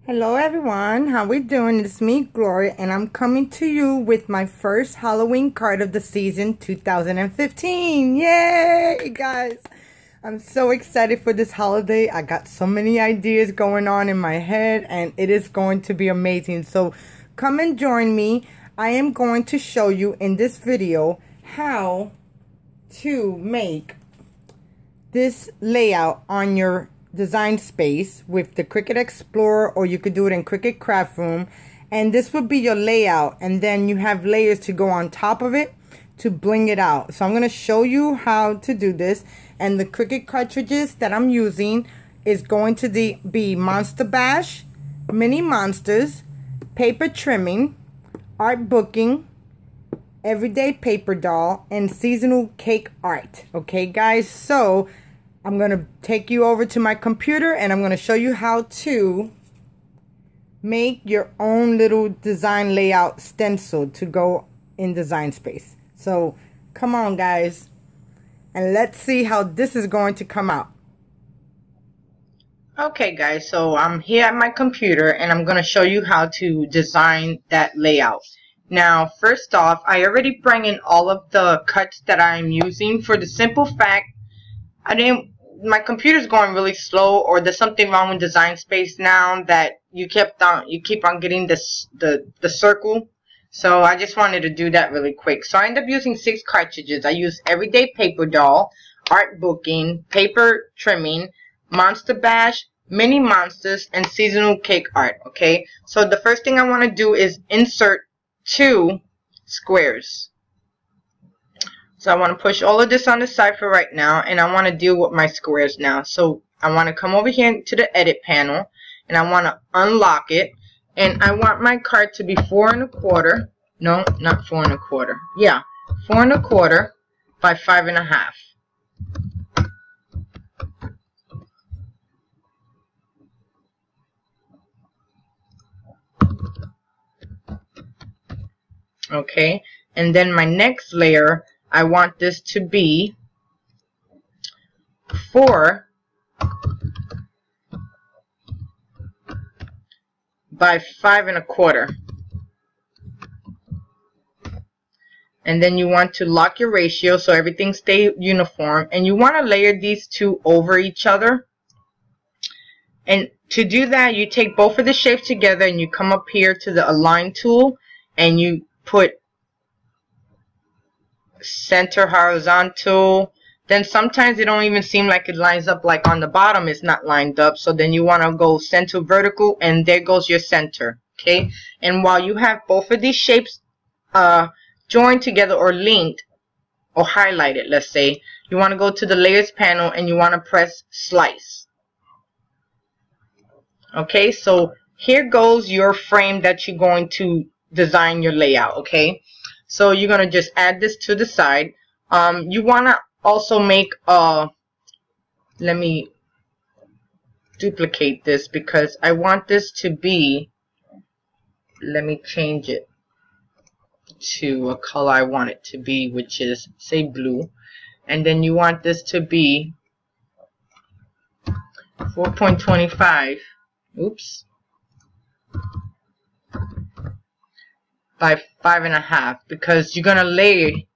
Hello everyone, how we doing? It's me, Gloria, and I'm coming to you with my first Halloween card of the season 2015. Yay, guys! I'm so excited for this holiday. I got so many ideas going on in my head, and it is going to be amazing. So come and join me. I am going to show you in this video how to make this layout on your design space with the Cricut Explorer, or you could do it in Cricut Craft Room, and this would be your layout, and then you have layers to go on top of it to bling it out. So I'm going to show you how to do this, and the Cricut cartridges that I'm using is going to be Monster Bash, Mini Monsters, Paper Trimming, Art Booking, Everyday Paper Doll, and Seasonal Cake Art. Okay guys, so I'm going to take you over to my computer and I'm going to show you how to make your own little design layout stencil to go in design space. So come on guys, and let's see how this is going to come out. Okay guys, so I'm here at my computer and I'm going to show you how to design that layout. Now first off, I already bring in all of the cuts that I'm using for the simple fact my computer's going really slow, or there's something wrong with design space now that you keep on getting the circle. So I just wanted to do that really quick. So I end up using 6 cartridges. I use Everyday Paper Doll, Art Booking, Paper Trimming, Monster Bash, Mini Monsters, and Seasonal Cake Art. Okay, so the first thing I want to do is insert 2 squares. So I want to push all of this on the side for right now, and I want to deal with my squares now. So I want to come over here to the edit panel, and I want to unlock it, and I want my card to be 4 1/4. No, not 4 1/4. Yeah, 4 1/4 by 5 1/2. Okay, and then my next layer, I want this to be 4 by 5 1/4. And then you want to lock your ratio so everything stays uniform, and you want to layer these 2 over each other. And to do that, you take both of the shapes together and you come up here to the align tool and you put center horizontal. Then sometimes it don't even seem like it lines up, like on the bottom it's not lined up, so then you want to go center vertical, and there goes your center. Okay, and while you have both of these shapes joined together or linked or highlighted, let's say, you want to go to the layers panel and you want to press slice. Okay, so here goes your frame that you're going to design your layout. Okay, so you're going to just add this to the side. You want to also make let me duplicate this because I want this to be, let me change it to a color I want it to be, which is, say, blue. And then you want this to be 4.25, oops, by 5 1/2, because you're gonna lay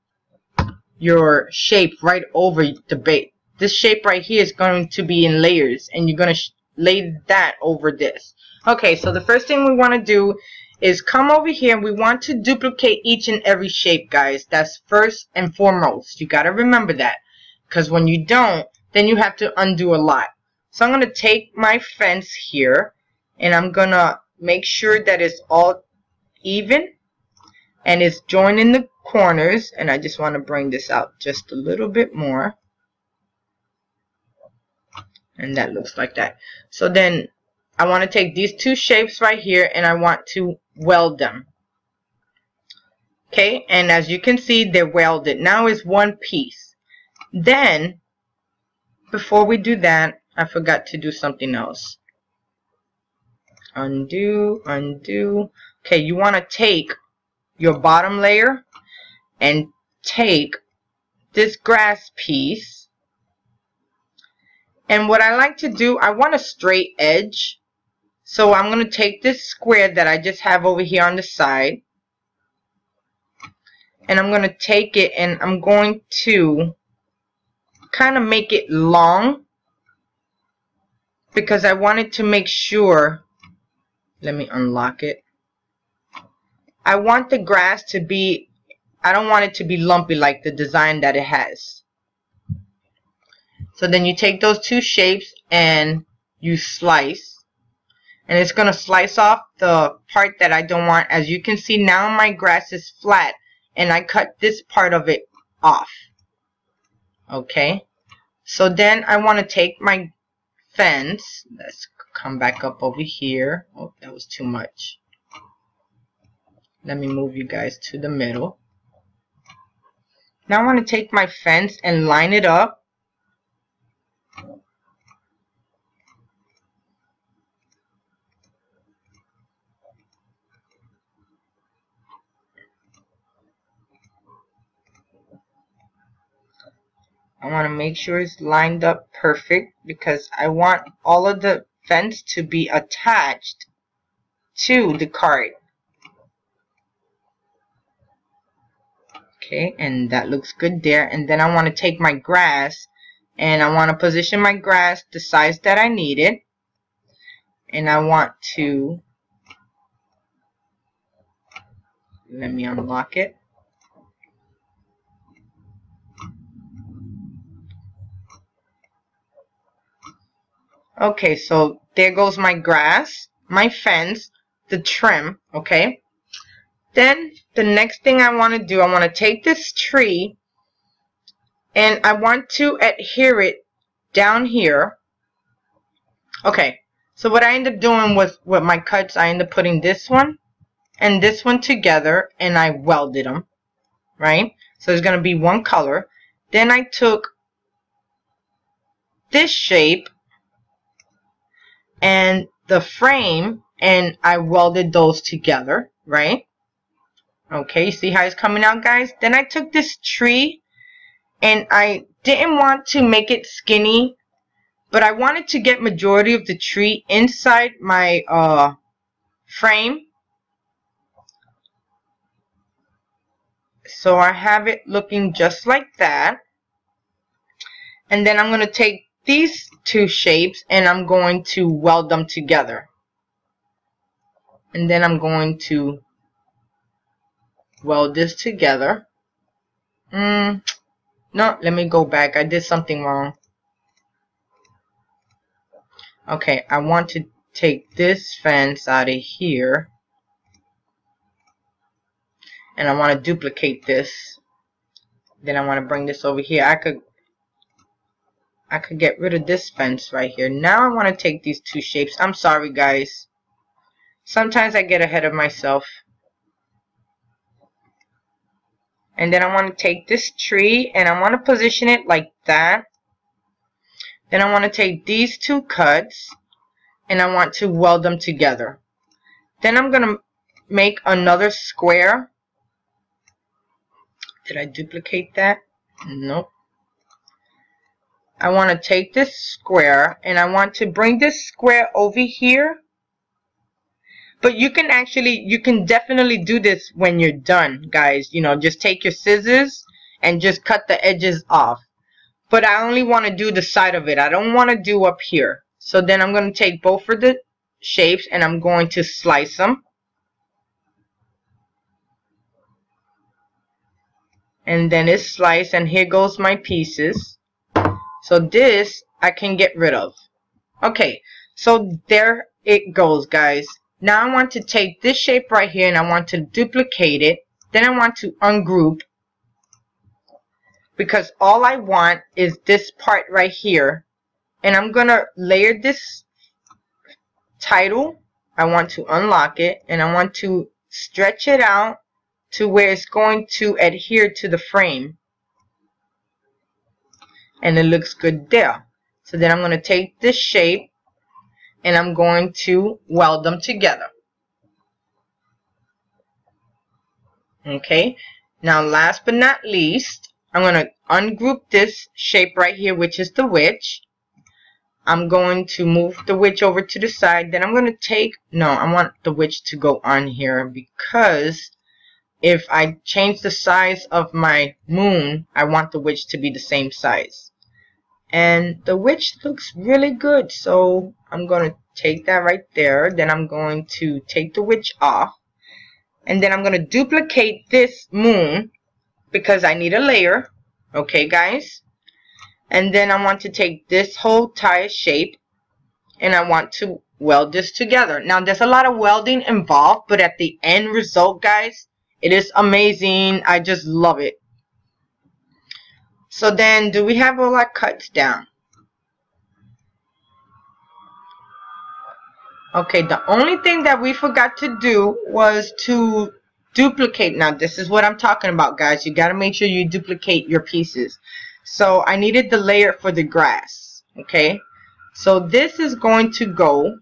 your shape right over the base. This shape right here is going to be in layers, and you're gonna lay that over this. Okay, so the first thing we want to do is come over here, and we want to duplicate each and every shape, guys. That's first and foremost. You gotta remember that, because when you don't, then you have to undo a lot. So I'm gonna take my fence here, and I'm gonna make sure that it's all even and it's joined in the corners, and I just want to bring this out just a little bit more, and that looks like that. So then I want to take these 2 shapes right here and I want to weld them. Okay, and as you can see, they're welded. Now it's one piece. Then before we do that, I forgot to do something else. Undo, undo. Okay, you want to take your bottom layer and take this grass piece, and what I like to do, I want a straight edge, So I'm going to take this square that I just have over here on the side, and I'm going to take it and I'm going to kind of make it long because I wanted to make sure, let me unlock it. I want the grass to be, I don't want it to be lumpy like the design that it has. So then you take those two shapes and you slice, and it's going to slice off the part that I don't want. As you can see now my grass is flat and I cut this part of it off. Okay, so then I want to take my fence, let's come back up over here. Oh, that was too much. Let me move you guys to the middle. Now I want to take my fence and line it up. I want to make sure it's lined up perfect because I want all of the fence to be attached to the cart. Okay, and that looks good there. And then I want to take my grass and I want to position my grass the size that I need it. And I want to, let me unlock it. Okay, so there goes my grass, my fence, the trim, okay? Then the next thing I want to do, I want to take this tree and I want to adhere it down here. Okay, so what I end up doing with my cuts, I end up putting this one and this one together and I welded them, right? So it's going to be one color. Then I took this shape and the frame and I welded those together, right? Okay, see how it's coming out, guys? Then I took this tree and I didn't want to make it skinny, but I wanted to get majority of the tree inside my frame. So I have it looking just like that. And then I'm going to take these two shapes and I'm going to weld them together. And then I'm going to weld this together. No, let me go back. I did something wrong. Okay, I want to take this fence out of here. And I want to duplicate this. Then I want to bring this over here. I could get rid of this fence right here. Now I want to take these two shapes. I'm sorry, guys. Sometimes I get ahead of myself. And then I want to take this tree and I want to position it like that. Then I want to take these two cuts and I want to weld them together. Then I'm going to make another square. Did I duplicate that? Nope. I want to take this square and I want to bring this square over here. But you can definitely do this when you're done, guys. You know, just take your scissors and just cut the edges off. But I only want to do the side of it. I don't want to do up here. So then I'm going to take both of the shapes and I'm going to slice them. And then it's sliced and here goes my pieces. So this I can get rid of. Okay, so there it goes, guys. Now I want to take this shape right here and I want to duplicate it. Then I want to ungroup because all I want is this part right here. And I'm going to layer this title. I want to unlock it and I want to stretch it out to where it's going to adhere to the frame. And it looks good there. So then I'm going to take this shape and I'm going to weld them together. Okay, now last but not least, I'm going to ungroup this shape right here, which is the witch. I'm going to move the witch over to the side. Then I'm going to take, no, I want the witch to go on here, because if I change the size of my moon, I want the witch to be the same size. And the witch looks really good, so I'm going to take that right there. Then I'm going to take the witch off. And then I'm going to duplicate this moon because I need a layer. Okay, guys? And then I want to take this whole tie shape and I want to weld this together. Now, there's a lot of welding involved, but at the end result, guys, it is amazing. I just love it. So then, do we have all our cuts down? Okay, the only thing that we forgot to do was to duplicate. Now, this is what I'm talking about, guys. You got to make sure you duplicate your pieces. So I needed the layer for the grass. Okay, so this is going to go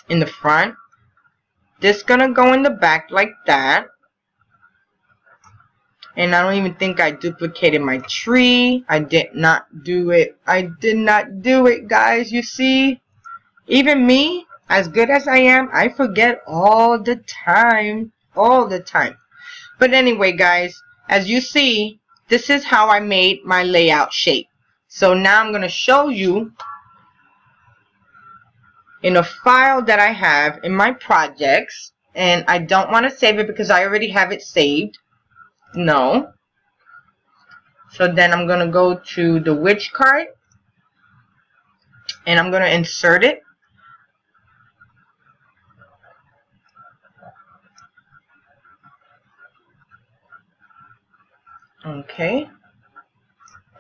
in the front. This is going to go in the back like that. And I don't even think I duplicated my tree. I did not do it. I did not do it, guys. You see, even me, as good as I am, I forget all the time. All the time. But anyway, guys, as you see, this is how I made my layout shape. So now I'm going to show you in a file that I have in my projects. And I don't want to save it because I already have it saved. No. So then I'm going to go to the witch card. And I'm going to insert it. Okay.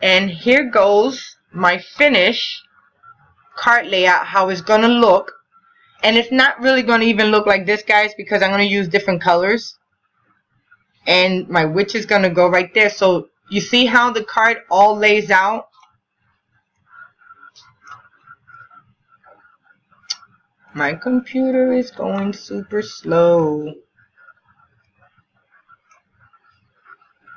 And here goes my finish card layout, how it's going to look. And it's not really going to even look like this, guys, because I'm going to use different colors. And my witch is going to go right there. So you see how the card all lays out? My computer is going super slow.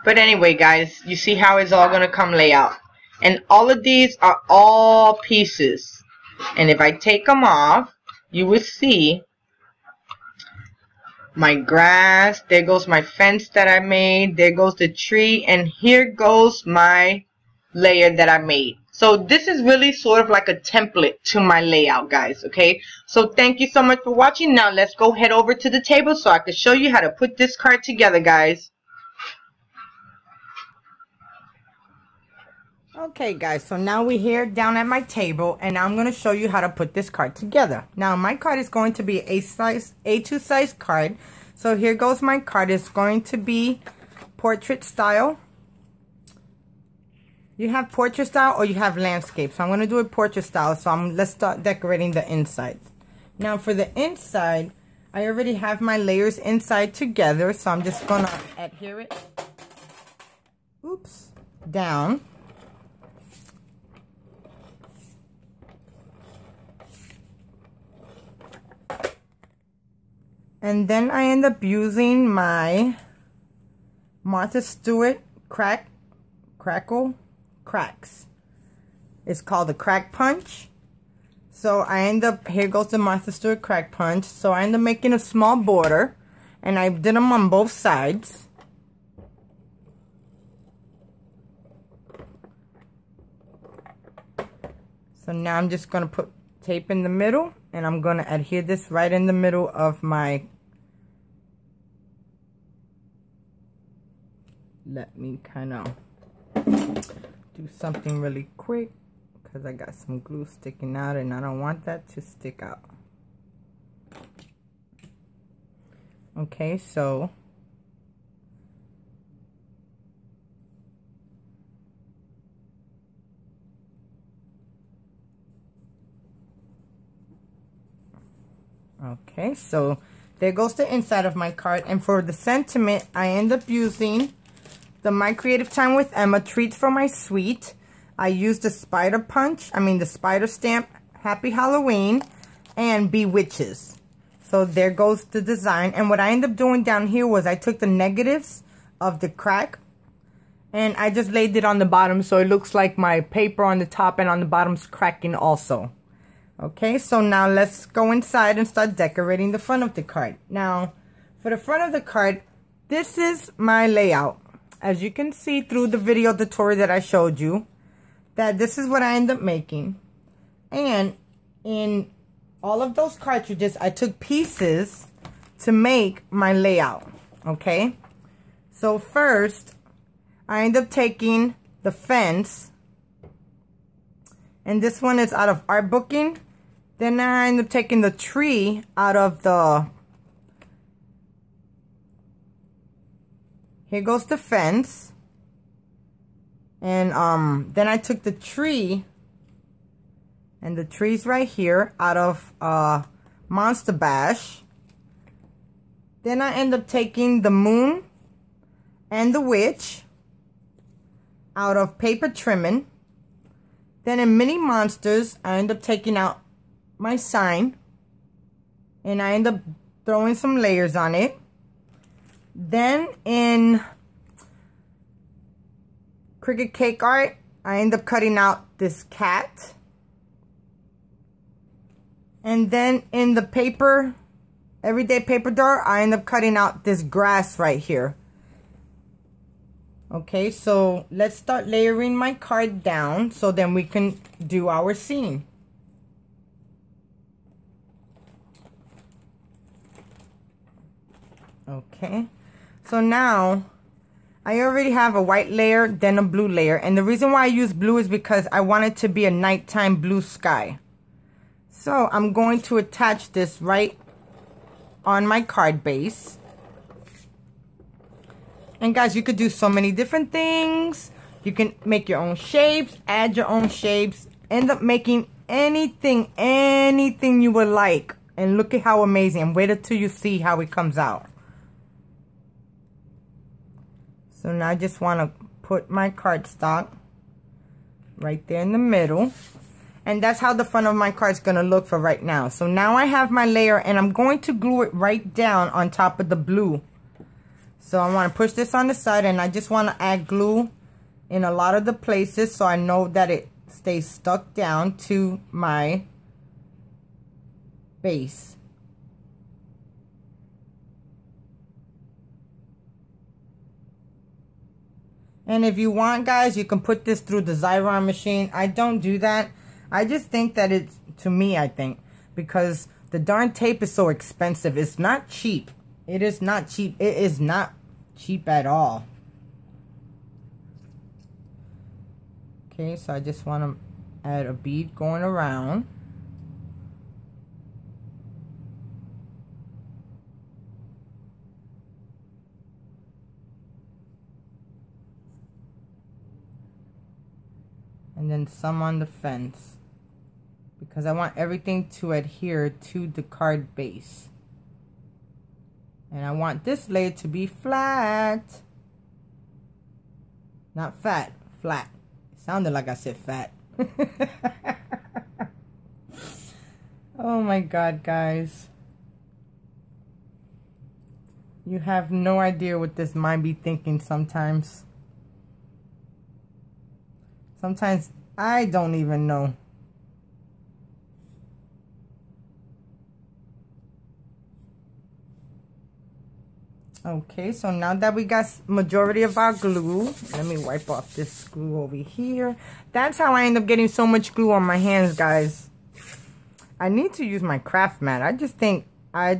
But anyway, guys, you see how it's all going to come lay out. And all of these are all pieces. And if I take them off, you will see my grass. There goes my fence that I made. There goes the tree. And here goes my layer that I made. So this is really sort of like a template to my layout, guys. Okay. So thank you so much for watching. Now let's go head over to the table so I can show you how to put this card together, guys. Okay, guys, so now we're here down at my table, and I'm going to show you how to put this card together. Now, my card is going to be A2 size card. So here goes my card. It's going to be portrait style. You have portrait style or you have landscape. So I'm going to do it portrait style. So let's start decorating the inside. Now, for the inside, I already have my layers inside together. So I'm just going to adhere it. Oops. Down. And then I end up using my Martha Stewart Crackle Cracks. It's called the Crack Punch. So I end up, here goes the Martha Stewart Crack Punch. So I end up making a small border. And I did them on both sides. So now I'm just going to put tape in the middle. And I'm going to adhere this right in the middle of my, let me kind of do something really quick because I got some glue sticking out and I don't want that to stick out. Okay, so okay, so there goes the inside of my card. And for the sentiment, I end up using the My Creative Time with Emma Treats for My Sweet. I used the spider stamp, Happy Halloween, and Bewitches. So there goes the design. And what I ended up doing down here was I took the negatives of the crack and I just laid it on the bottom so it looks like my paper on the top and on the bottom's cracking also. Okay, so now let's go inside and start decorating the front of the card. Now, for the front of the card, this is my layout. As you can see through the video tutorial that I showed you, that this is what I end up making. And in all of those cartridges, I took pieces to make my layout. Okay, so first, I end up taking the fence. And this one is out of art booking. Then I end up taking the tree out of the... Here goes the fence. And then I took the tree. And the tree's right here out of Monster Bash. Then I end up taking the moon and the witch out of paper trimming. Then in Mini Monsters, I end up taking out my sign. And I end up throwing some layers on it. Then in Cricket Cake Art, I end up cutting out this cat. And then in the paper, Everyday Paper Door, I end up cutting out this grass right here. Okay, so let's start layering my card down so then we can do our scene. Okay, so now I already have a white layer, then a blue layer. And the reason why I use blue is because I want it to be a nighttime blue sky. So I'm going to attach this right on my card base. And guys, you could do so many different things. You can make your own shapes, add your own shapes, end up making anything you would like. And look at how amazing. And wait until you see how it comes out. So now I just want to put my cardstock right there in the middle. And that's how the front of my card is going to look for right now. So now I have my layer and I'm going to glue it right down on top of the blue. So I want to push this on the side and I just want to add glue in a lot of the places so I know that it stays stuck down to my base. And if you want, guys, you can put this through the Xyron machine. I don't do that. I just think that it's, to me, I think, because the darn tape is so expensive. It's not cheap. It is not cheap. It is not cheap at all. Okay, so I just want to add a bead going around. And then some on the fence, because I want everything to adhere to the card base. And I want this layer to be flat. Not fat, flat. It sounded like I said fat. Oh my God, guys. You have no idea what this mind be thinking sometimes. Sometimes I don't even know. Okay, so now that we got majority of our glue, let me wipe off this glue over here. That's how I end up getting so much glue on my hands, guys. I need to use my craft mat. I just think, I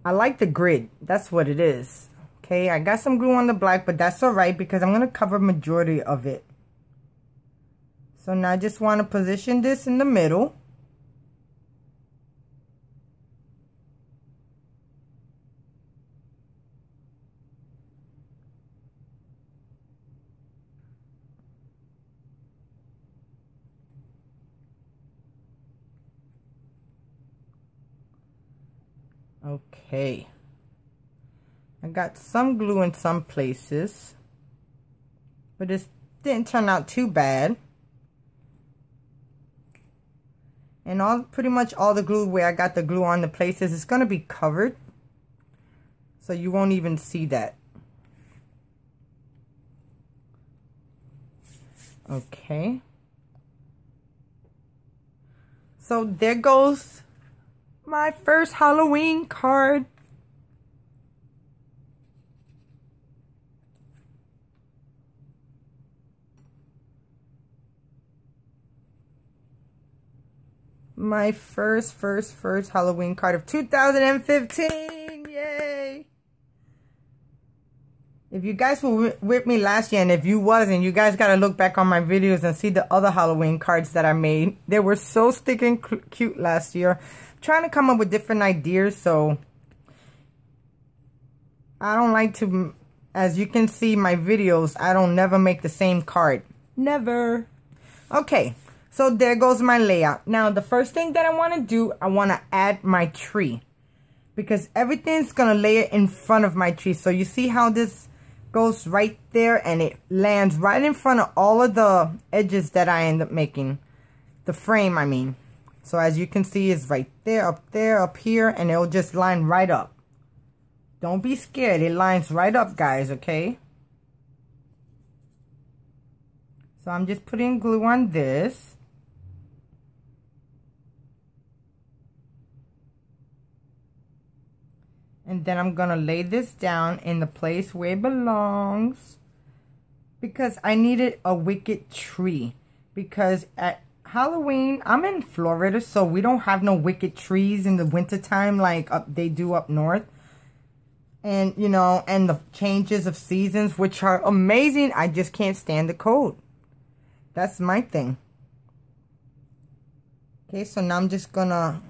like the grid. That's what it is. Okay, I got some glue on the black, but that's alright because I'm going to cover majority of it. So now I just want to position this in the middle. Okay. I got some glue in some places, but it didn't turn out too bad. And pretty much all the glue where I got the glue on the places is going to be covered, so you won't even see that. Okay. So there goes my first Halloween card. My first Halloween card of 2015. Yay! If you guys were with me last year, and if you wasn't, you guys got to look back on my videos and see the other Halloween cards that I made. They were so stinking cute last year. I'm trying to come up with different ideas, so I don't like to, as you can see my videos, I don't never make the same card. Never. Okay, so there goes my layout. Now, the first thing that I want to do, I want to add my tree. Because everything's going to lay it in front of my tree. So you see how this goes right there and it lands right in front of all of the edges that I end up making. The frame, I mean. So as you can see, it's right there, up here, and it'll just line right up. Don't be scared. It lines right up, guys, okay? So I'm just putting glue on this. And then I'm going to lay this down in the place where it belongs. Because I needed a wicked tree. Because at Halloween, I'm in Florida, so we don't have no wicked trees in the wintertime like they do up north. And, you know, and the changes of seasons, which are amazing. I just can't stand the cold. That's my thing. Okay, so now I'm just going to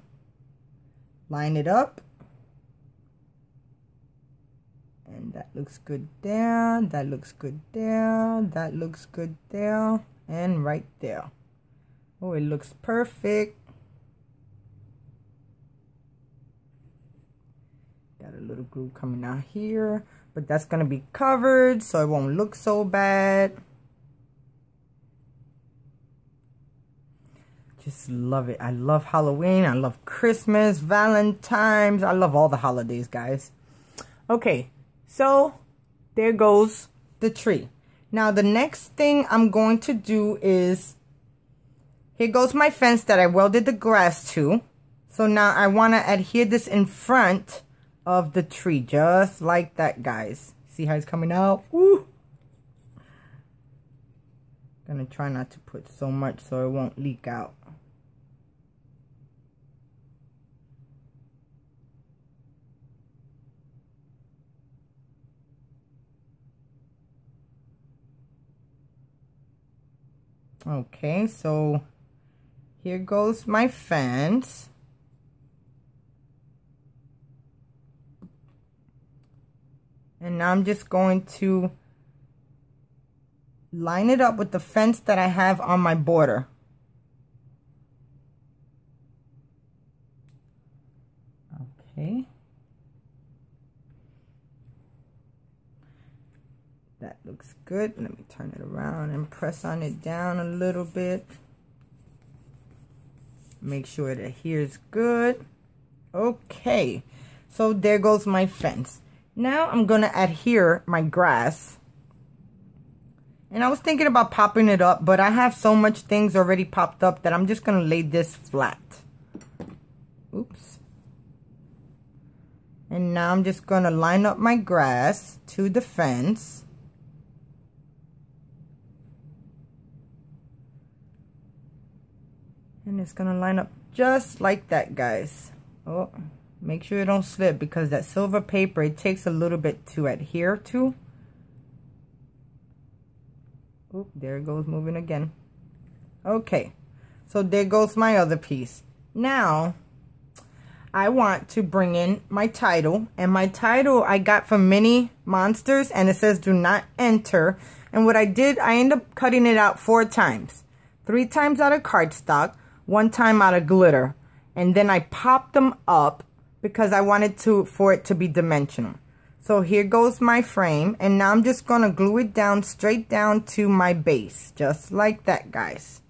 line it up. And that looks good there, that looks good there, that looks good there, and right there. Oh, it looks perfect. Got a little glue coming out here, but that's going to be covered so it won't look so bad. Just love it. I love Halloween, I love Christmas, Valentine's, I love all the holidays, guys. Okay. So, there goes the tree. Now, the next thing I'm going to do is, here goes my fence that I welded the grass to. So now I want to adhere this in front of the tree, just like that, guys. See how it's coming out? Woo! Gonna try not to put so much so it won't leak out. Okay, so here goes my fence. And now I'm just going to line it up with the fence that I have on my border. Okay. That looks good. Let me turn it around and press on it down a little bit. Make sure it adheres good. Okay, so there goes my fence. Now I'm going to adhere my grass. And I was thinking about popping it up, but I have so much things already popped up that I'm just going to lay this flat. Oops. And now I'm just going to line up my grass to the fence. And it's going to line up just like that, guys. Oh, make sure it don't slip because that silver paper, it takes a little bit to adhere to. Oh, there it goes, moving again. Okay, so there goes my other piece. Now, I want to bring in my title. And my title I got from Mini Monsters, and it says do not enter. And what I did, I ended up cutting it out 4 times. 3 times out of cardstock. 1 time out of glitter, and then I popped them up because I wanted for it to be dimensional. So here goes my frame, and now I'm just going to glue it down straight down to my base, just like that, guys.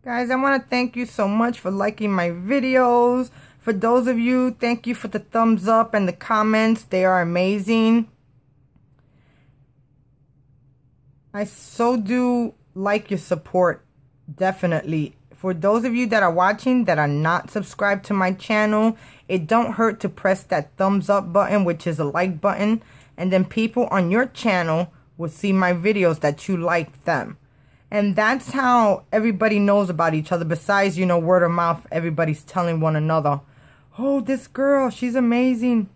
Guys, I want to thank you so much for liking my videos. For those of you, thank you for the thumbs up and the comments. They are amazing. I so do like your support, definitely. For those of you that are watching that are not subscribed to my channel, it don't hurt to press that thumbs up button, which is a like button. And then people on your channel will see my videos that you like them. And that's how everybody knows about each other. Besides, you know, word of mouth, everybody's telling one another, oh, this girl, she's amazing.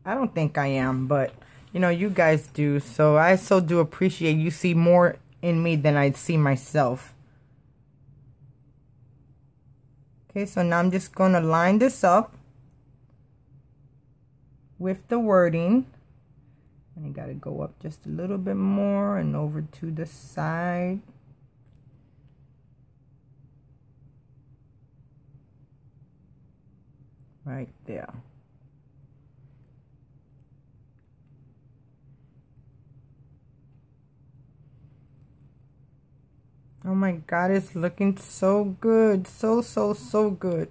I don't think I am, but, you know, you guys do. So I so do appreciate you see more in me than I see myself. Okay, so now I'm just going to line this up with the wording. And you got to go up just a little bit more and over to the side. Right there. Oh my God, it's looking so good. So good.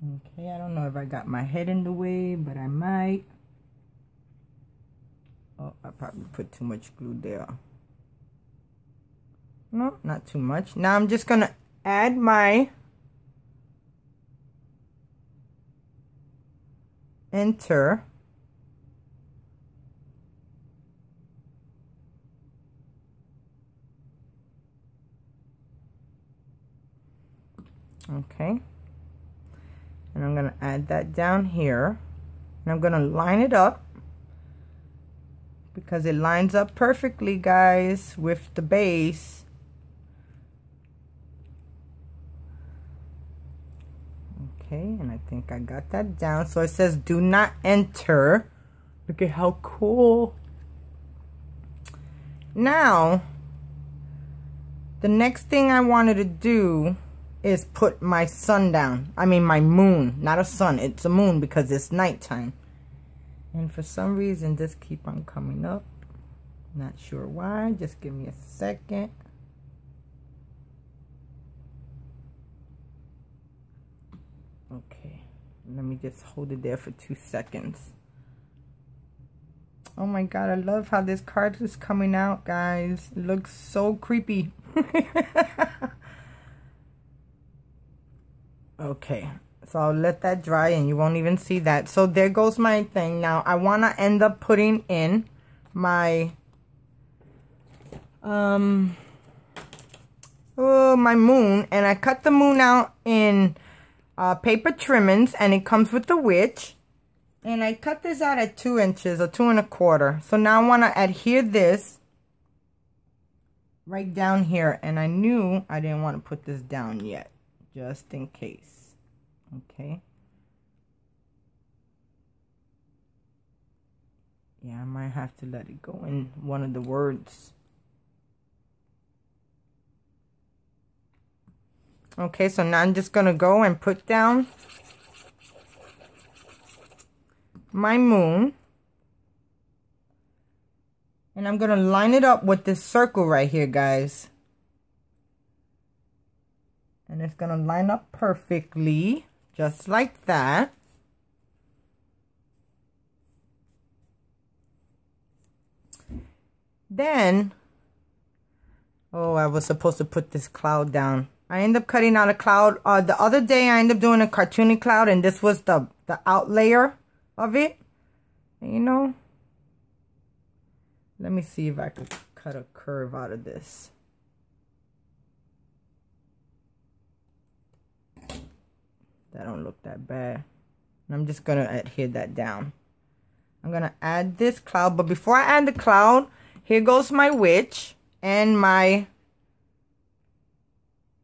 Okay, I don't know if I got my head in the way, but I might. Oh, I probably put too much glue there. No, not too much. Now I'm just gonna add my enter. Okay. And I'm going to add that down here. And I'm going to line it up. Because it lines up perfectly, guys, with the base. Okay, and I think I got that down. So it says do not enter. Look at how cool. Now, the next thing I wanted to do is put my sun down. I mean my moon, not a sun, it's a moon because it's nighttime. And for some reason this keep on coming up. Not sure why, just give me a second. Okay, let me just hold it there for 2 seconds. Oh my God, I love how this card is coming out, guys. It looks so creepy. Okay, so I'll let that dry and you won't even see that. So there goes my thing. Now I want to end up putting in my my moon, and I cut the moon out in paper trimmings, and it comes with the witch. And I cut this out at 2 inches or 2 1/4. So now I want to adhere this right down here, and I knew I didn't want to put this down yet, just in case. Okay. Yeah, I might have to let it go in one of the words. Okay, so now I'm just gonna go and put down my moon. And I'm gonna line it up with this circle right here, guys. And it's gonna line up perfectly. Just like that. Then, oh, I was supposed to put this cloud down. I ended up cutting out a cloud. The other day I ended up doing a cartoony cloud, and this was the out layer of it. And, you know, let me see if I could cut a curve out of this. That don't look that bad. And I'm just gonna adhere that down. I'm gonna add this cloud, but before I add the cloud, here goes my witch and my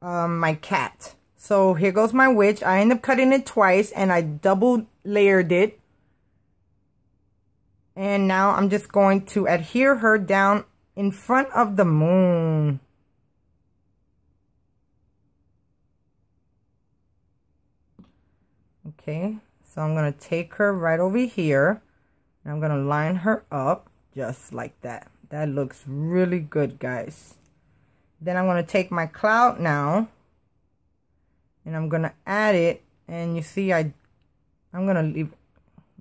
my cat. So here goes my witch. I end up cutting it twice, and I double layered it. And now I'm just going to adhere her down in front of the moon. Okay, so I'm going to take her right over here. And I'm going to line her up just like that. That looks really good, guys. Then I'm going to take my cloud now. And I'm going to add it. And you see, I'm going to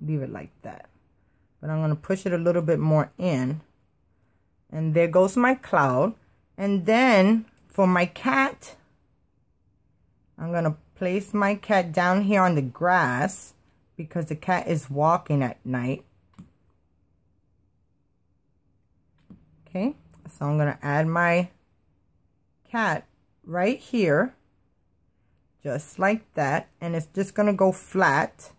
leave it like that. But I'm going to push it a little bit more in. And there goes my cloud. And then for my cat, I'm going to place my cat down here on the grass because the cat is walking at night. Okay, so I'm going to add my cat right here, just like that. And it's just going to go flat.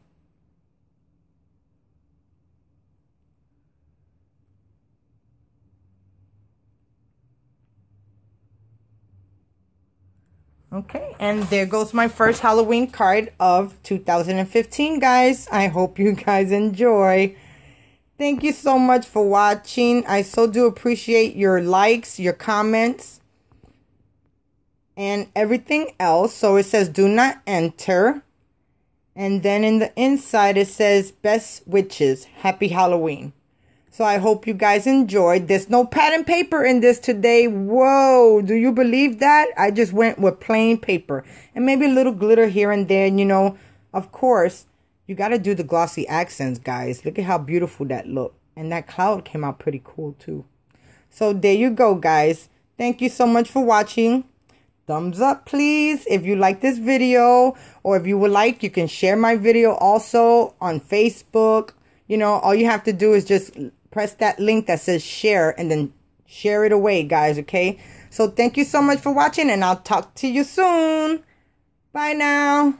Okay, and there goes my first Halloween card of 2015, guys. I hope you guys enjoy. Thank you so much for watching. I so do appreciate your likes, your comments, and everything else. So it says do not enter. And then in the inside it says best witches. Happy Halloween. So I hope you guys enjoyed. There's no pad and paper in this today. Whoa, do you believe that? I just went with plain paper. And maybe a little glitter here and there. And you know, of course, you got to do the glossy accents, guys. Look at how beautiful that looked. And that cloud came out pretty cool too. So there you go, guys. Thank you so much for watching. Thumbs up, please, if you like this video. Or if you would like, you can share my video also on Facebook. You know, all you have to do is just press that link that says share and then share it away, guys, okay? So thank you so much for watching, and I'll talk to you soon. Bye now.